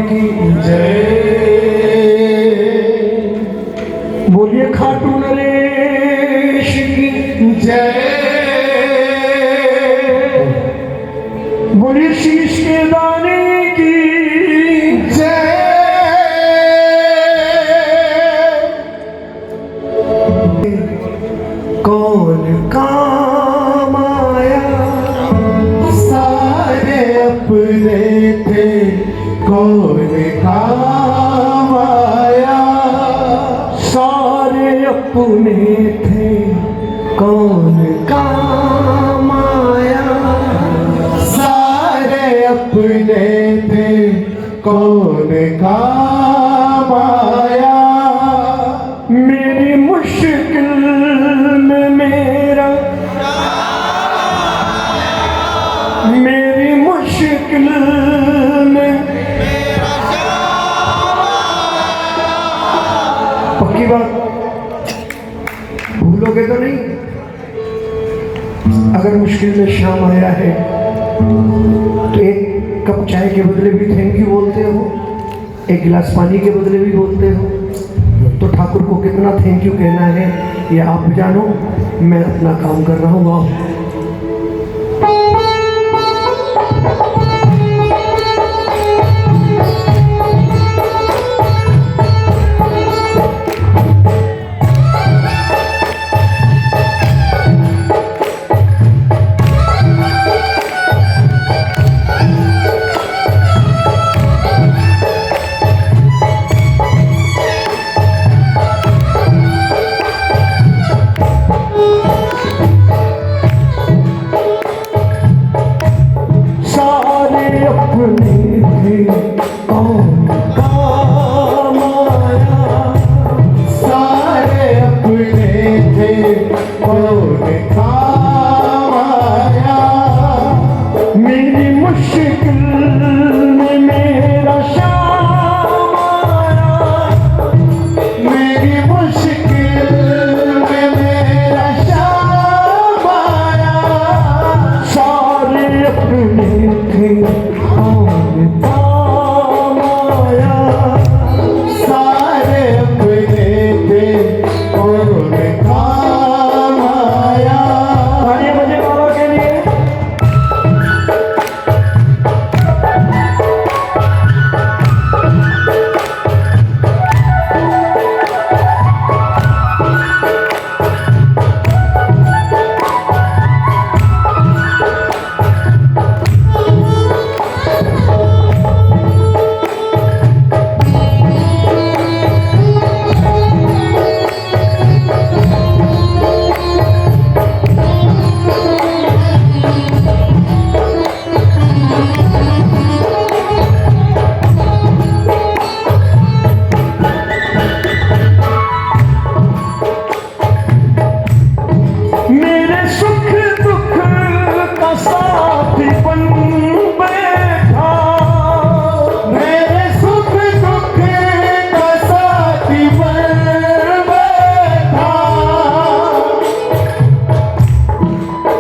की जय। बोलिए खाटू नरेश की जय। बोलिए शीश के दाने की जय। कौन काम आया सारे अपने थे, कौन काम आया सारे अपने थे, कौन काम आया सारे अपने थे, कौन काम आया। मेरी मुश्किल में मेरा, मेरी मुश्किल में पक्की बात भूलोगे तो नहीं। अगर मुश्किल में शाम आया है तो एक कप चाय के बदले भी थैंक यू बोलते हो, एक गिलास पानी के बदले भी बोलते हो। तो ठाकुर को कितना थैंक यू कहना है ये आप जानो, मैं अपना काम कर रहा हूँ। वाह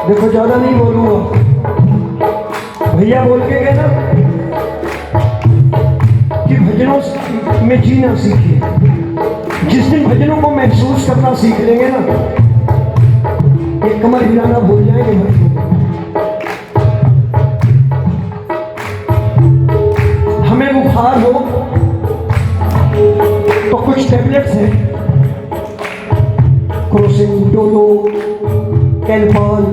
देखो ज्यादा नहीं बोलूंगा, भैया बोल के गए ना कि भजनों में जीना सीखिए। जिस दिन भजनों को महसूस करना सीख लेंगे ना, एक कमर हिलाना भूल जाएंगे भजनों। हमें बुखार हो तो कुछ टैबलेट्स हैं, क्रोसिन, डोलो, कैल्पॉल,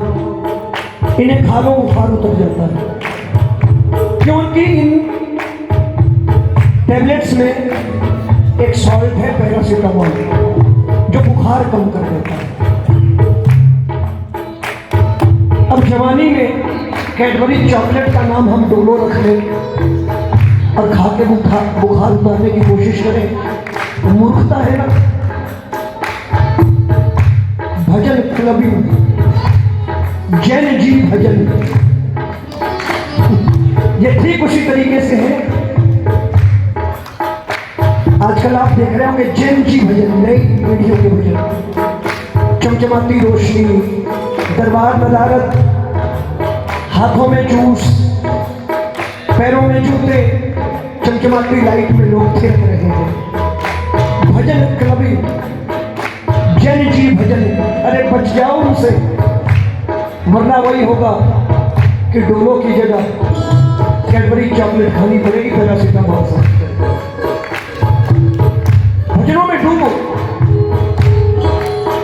इन्हें खा लो, बुखार उतर जाता है। क्योंकि इन टैबलेट्स में एक सॉल्ट है पैरासीटामोल, जो बुखार कम कर देता है। अब जवानी में कैडबरी चॉकलेट का नाम हम डोलो रख लें और खा के बुखार उतारने की कोशिश करें, तो मूर्खता है ना। भजन क्लबिंग, जैन जी भजन, ये ठीक उसी तरीके से है। आजकल आप देख रहे होंगे जैन जी भजन, नई पीढ़ियों के भजन, चमचमाती रोशनी, दरबार नदारत, हाथों में जूस, पैरों में जूते, चमचमाती लाइट में लोग थिरक रहे हैं। भजन कवि जैन जी भजन, अरे बच जाओ उनसे, वरना वही होगा कि डोलो की जगह कैडबरी चॉकलेट खानी पड़ेगी पैरासिटामॉल से। भजनों में डूबो।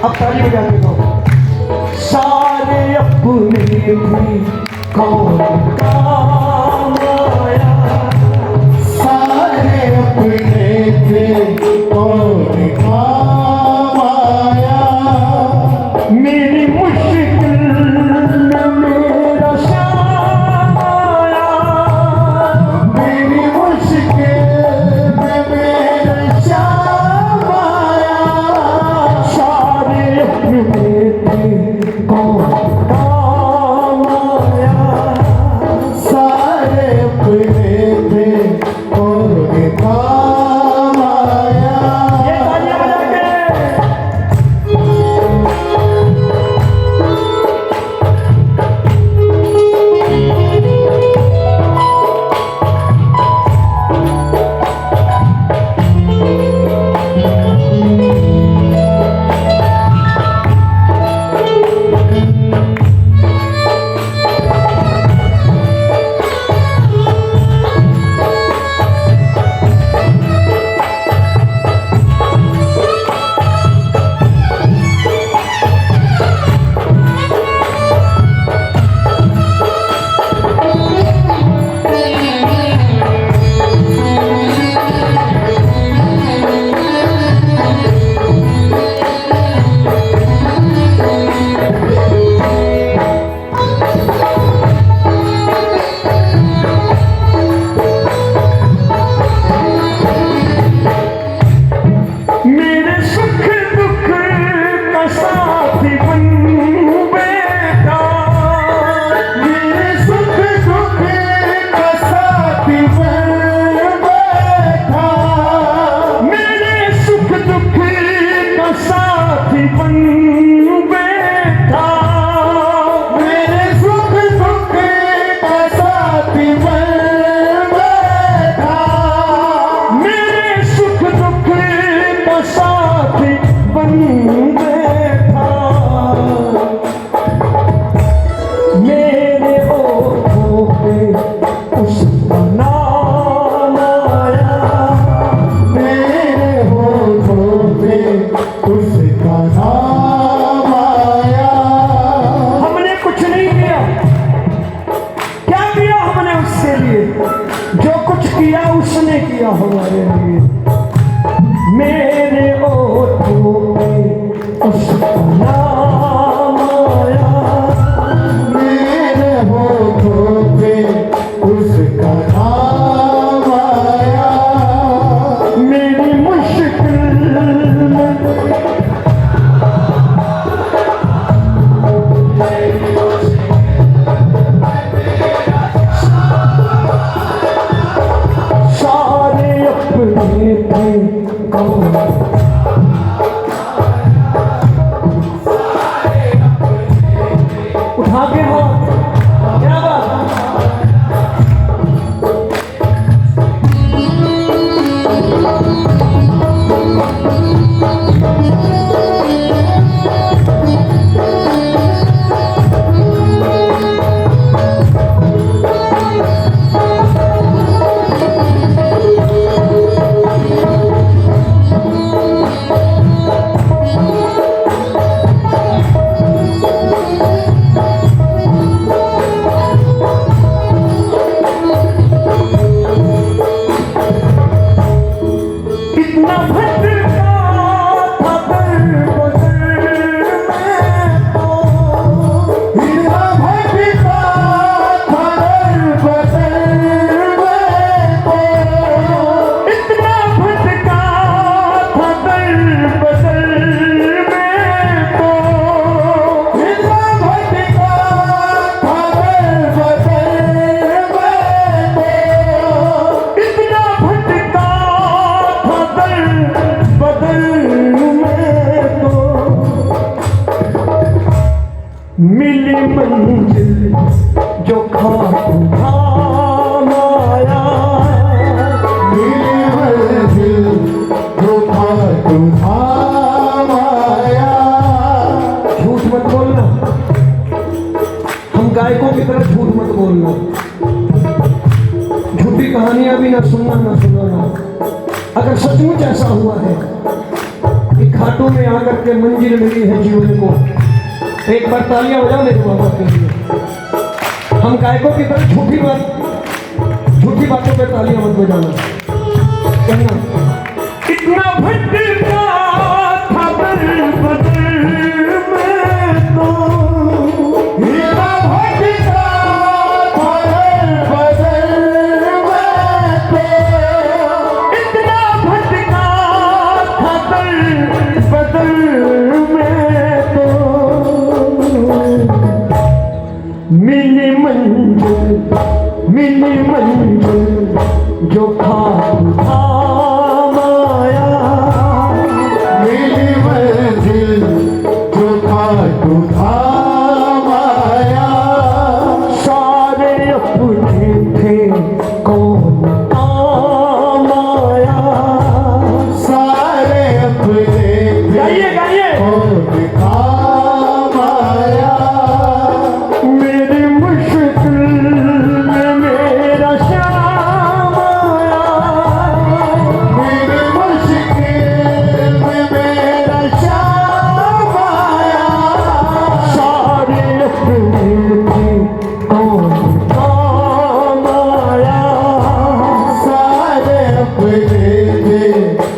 अब ताली बजा के गाओ। सारे अपने भी कौन काम आया, सारे अपने थे कौन काम आया, मेरी मुश्किल में मेरा श्याम आया, मेरी मुश्किल में मेरा श्याम आया, सारे अपने थे कौन काम आया, सारे अपने थे कौन काम आया। ये तालियां बजा के मेरे सुख दुख का साथी बन बैठा, मेरे सुख दुख का साथी बन बैठा, मेरे सुख दुख का साथी बन बैठा, मेरे सुख दुख का साथी बन बैठा, मेरे सुख दुख का साथी बन बैठा, मेरे होठों पे उसका नाम आया, मेरे होठों पे उसका नाम आया। हमने कुछ नहीं किया, क्या किया हमने उसके लिए, जो कुछ किया उसने किया हमारे लिए। मेरे होठों पे उसका नाम आया, मेरे होठों पे उसका नाम आया, मेरी मुश्किल में सारे अपने थे कौन, उठा के हाथ, क्या बात। इतना भटका था दर बदर में तो, इतना भटका था दर बदर में तो, इतना भटका था दर बदर में तो, इतना भटका था दर बदर में तो, इतना भटका था दर बदर में तो, मिली मंजिल जो खाटू धाम आया, कहानियां भी ना सुनना ना सुनाना। अगर सचमुच ऐसा हुआ है कि खाटू में आकर के मंजिल मिली है जीवन को, एक बार तालियां बजाओ मेरे बाबा के लिए। हम गायकों की तरह झूठी बातों पे तालियां मत बजाना। कहना इतना भटका था दर बदर में तो, इतना भटका था दर बदर में तो, इतना भटका था दर बदर में तो, मिली मंजिल जो खाटू धाम आया, मिली मंजिल जो खाटू धाम आया। सारे अपने थे कौन काम आया, सारे अपने गाइए गाइए। कौन काम आया। मेरी मुश्किल में मेरा श्याम आया, मेरी मुश्किल में मेरा श्याम आया। सारे अपने थे कौन काम आया, सारे अपने थे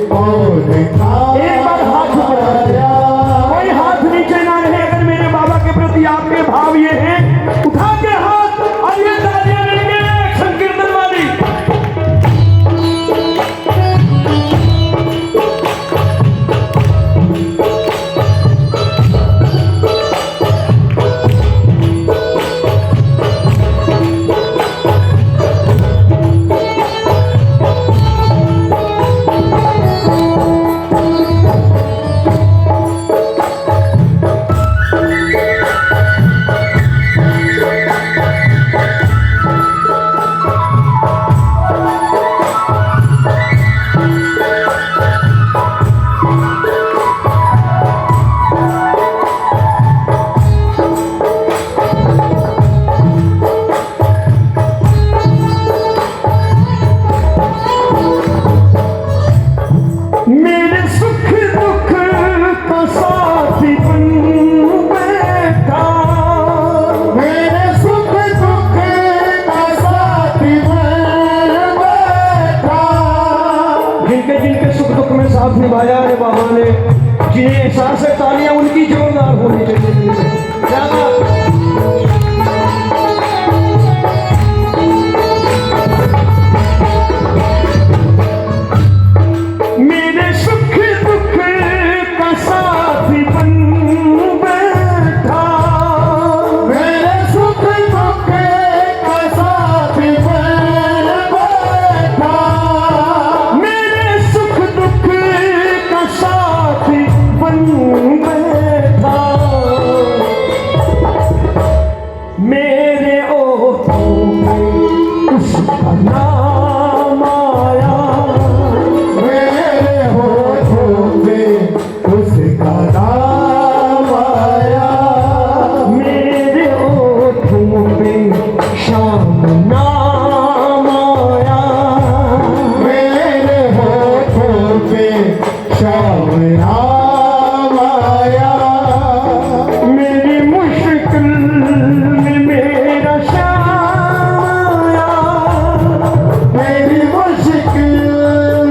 कौन काम एक बार हाथ ऊपर आया। कोई हाथ नीचे ना रहे। अगर मेरे बाबा के प्रति आपके भाव ये हैं, उठा के हाथ और ये तालियां मिलके संकीर्तन वाली। मेरे सुख दुख का साथी बन बैठा, मेरे सुख दुख का साथी बन बैठा। जिनके सुख दुख में साथ निभाया है बाबा ने, जिन्हें एहसास है, तालियां उनकी जोरदार होनी चाहिए। क्या बात? मेरे सुख दुख का साथी बन बैठा, मेरे सुख दुख का साथी बन बैठा। मेरे सुख दुख का साथी बन बैठा, मेरे ओठों में उसका नाम आया, मेरे होठों में उसका नाम आया। मेरे ओठों में शाम नाम आया, मेरे होठों पे श्याम नाम आया। मेरी मुश्किल में मेरा श्याम आया, मेरी मुश्किल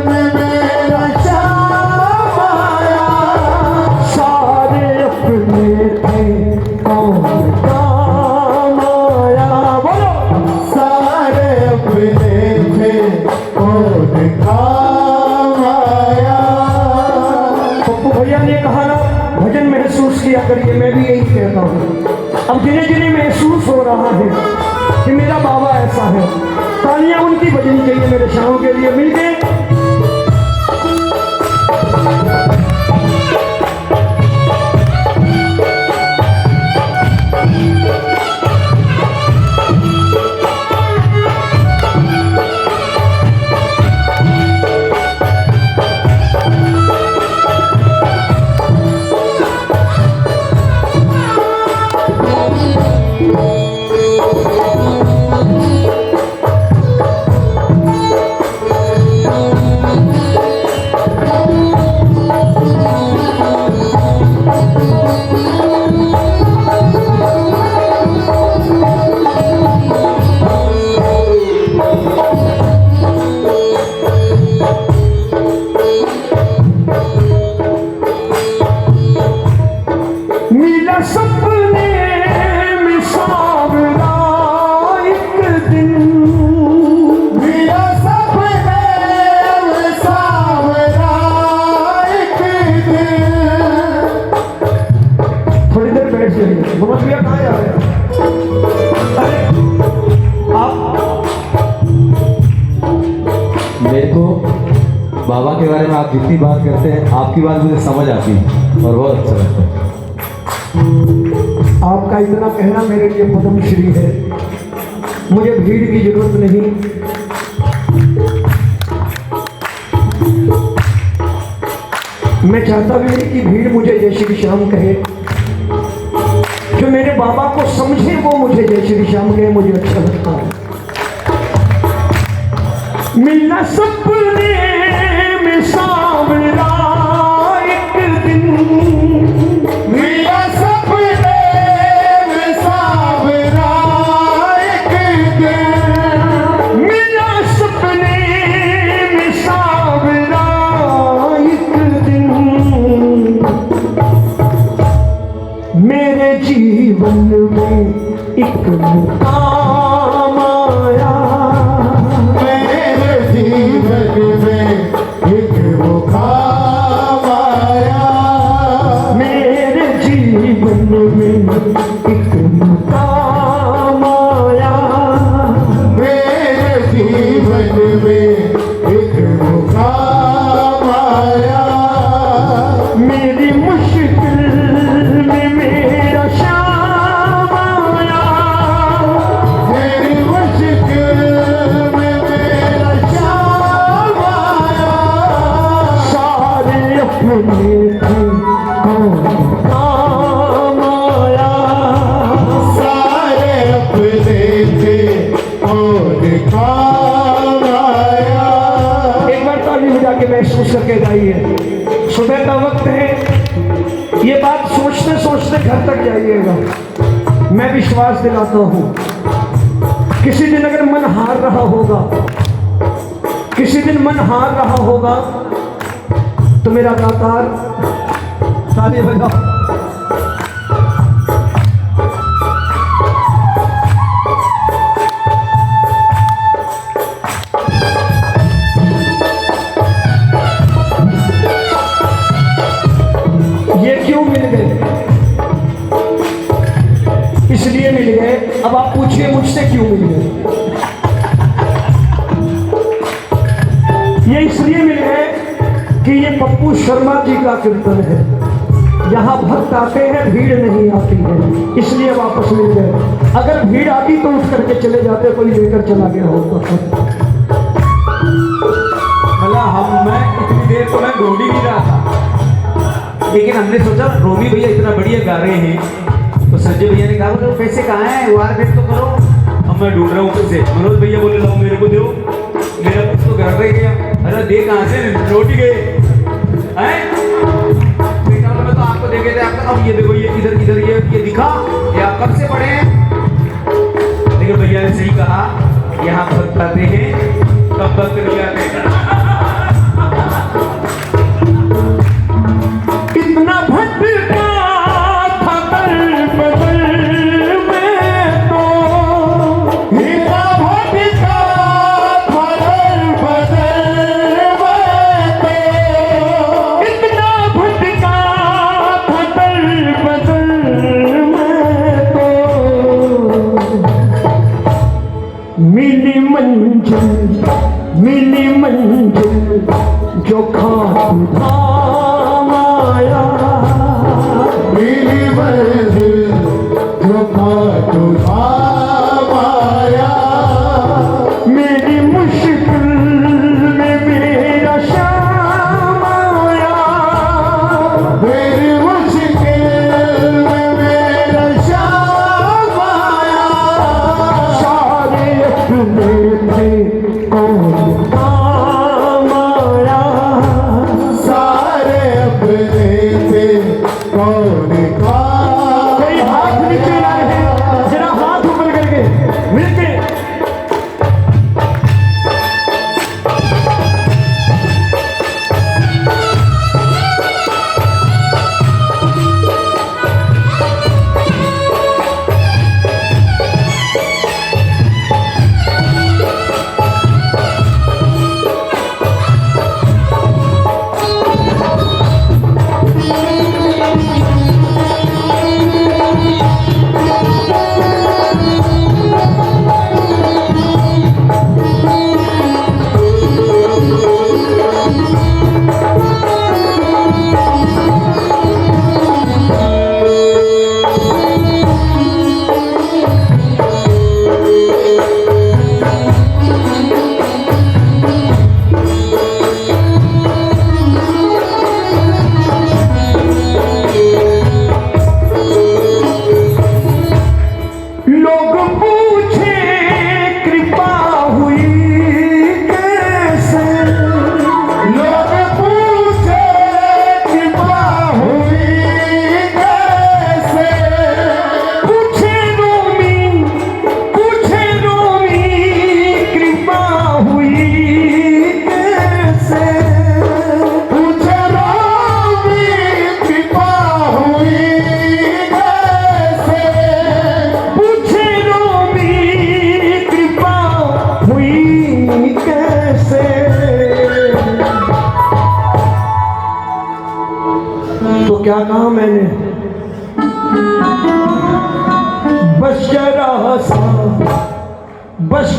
में मेरा श्याम आया। सारे अपने थे कौन काम आया। बोलो सारे अपने थे कौन काम आया। पप्पू भैया ने कहा ना, भजन महसूस किया करिए। मैं भी यही कहता हूँ। अब जिन्हें जिन्हें महसूस हो रहा है कि मेरा बाबा ऐसा है, तालियां उनकी बजनी चाहिए मेरे शाहों के लिए। मिलके मेरे को बाबा के बारे में आप जितनी बात करते हैं आपकी बात मुझे समझ आती है और बहुत अच्छा लगता है। आपका इतना कहना मेरे लिए पद्म श्री है। मुझे भीड़ की जरूरत नहीं। मैं चाहता भी नहीं कि भीड़ मुझे जय श्री श्याम कहे। जो मेरे बाबा को समझे वो मुझे जय श्री श्याम कहे, मुझे अच्छा लगता है। मिलना सपने में सांवरा एक दिन, मिला सपने में सांवरा एक दिन, मिला सपने में सांवरा एक दिन, मेरे जीवन में एक मुकाम आया, मेरे जीवन में एक मुकाम आया, मेरे जीवन में एक मुकाम आया, मेरे जीवन में एक मुकाम आया, मेरी मुश्किल में मेरा श्याम आया, मेरी मुश्किल में मेरा श्याम आया, सारे अपने थे कौन काम आया, सारे अपने थे और काम आया। एक बार ताली बजा के महसूस करके गाइए। सुबह का वक्त है, ये बात सोचते सोचते घर तक जाइएगा। मैं विश्वास दिलाता हूँ, किसी दिन अगर मन हार रहा होगा, किसी दिन मन हार रहा होगा, तो मेरा दातार ताली बजाओ। ये क्यों मिल गए? इसलिए मिल गए। अब आप पूछिए मुझसे क्यों मिल गए? ये इसलिए मिल गए कि ये पप्पू शर्मा जी का कीर्तन है। यहाँ भक्त आते हैं, भीड़ नहीं आती है, इसलिए वापस मिल गए। अगर भीड़ आती तो उठ करके चले जाते, कोई लेकर चला गया होता। मतलब मैं इतनी देर तो मैं ढूंढ ही नहीं रहा था, लेकिन हमने सोचा रोमी भैया इतना बढ़िया गा रहे हैं तो संजय भैया ने कहा बोले पैसे कहाँ हैं, वार भेंट तो करो। अब मैं ढूंढ रहा हूँ पैसे। मनोज भैया बोले लो मेरे को दो, मेरा कुछ तो घर रह गया। अरे दे कहाँ से, लौट ही गए हैं। बेटा बोला तो आपको देखे थे आपका। अब ये देखो ये इधर इधर ये दिखा, ये आप कब से पढ़े हैं? लेकिन भैया ने सही कहा, यहाँ भक्त आते हैं तब भक्त नहीं आते। इतना भटका था दल बदल में तो, इतना भटका था दल बदल में तो, इतना भटका था दल बदल में तो, मिली मंजिल जो खाटू धाम आया, मिली मंजिल जो खाटू धाम आया, मेरी मुश्किल में मेरा श्याम आया, मेरी मुश्किल में मेरा श्याम आया, सारे अपने थे कौन काम आया, सारे क्या कहा मैंने? बस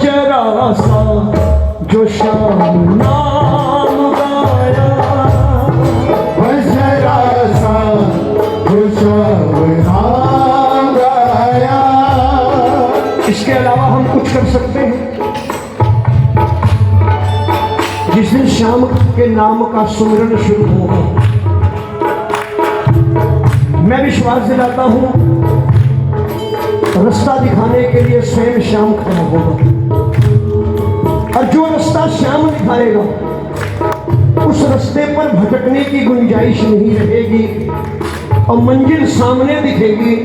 जरा सा जो शाम नाम गाया, बस जरा सा जो शाम नाम गाया। इसके अलावा हम कुछ कर सकते हैं? जिस दिन शाम के नाम का सुमिरन शुरू होगा, मैं विश्वास दिलाता हूं, रास्ता दिखाने के लिए स्वयं श्याम खड़ा होगा, और जो रास्ता श्याम दिखाएगा उस रास्ते पर भटकने की गुंजाइश नहीं रहेगी, और मंजिल सामने दिखेगी,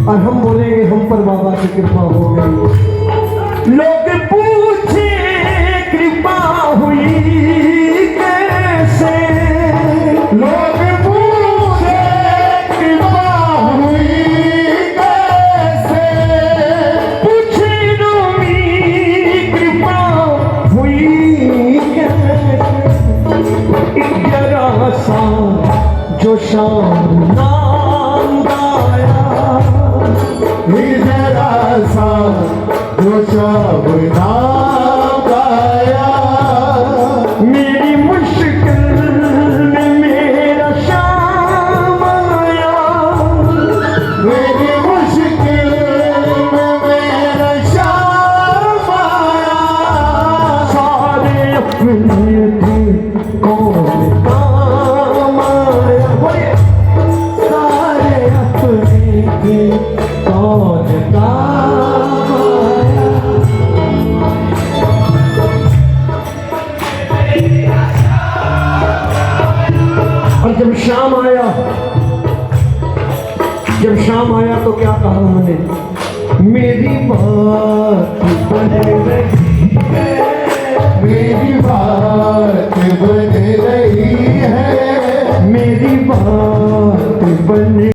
और हम बोलेंगे हम पर बाबा की कृपा हो गई। लोग पूछे कृपा हुई कैसे, लोग पूछे कृपा हुई कैसे, पूछे रोमी कृपा हुई कैसे। एक जरा सा जो शाम नाम गाया, जरा सा जो शाम नाम गाया। मेरी मुश्किल में मेरा श्याम आया, मेरी मुश्किल में मेरा श्याम आया। सारे अपने थे कौन काम आया, बोलिए सारे अपने थे कौन काम आया। और जब शाम आया तो क्या कहा उन्होंने? मेरी बात बन रही है, मेरी बात बन रही है, मेरी बात बन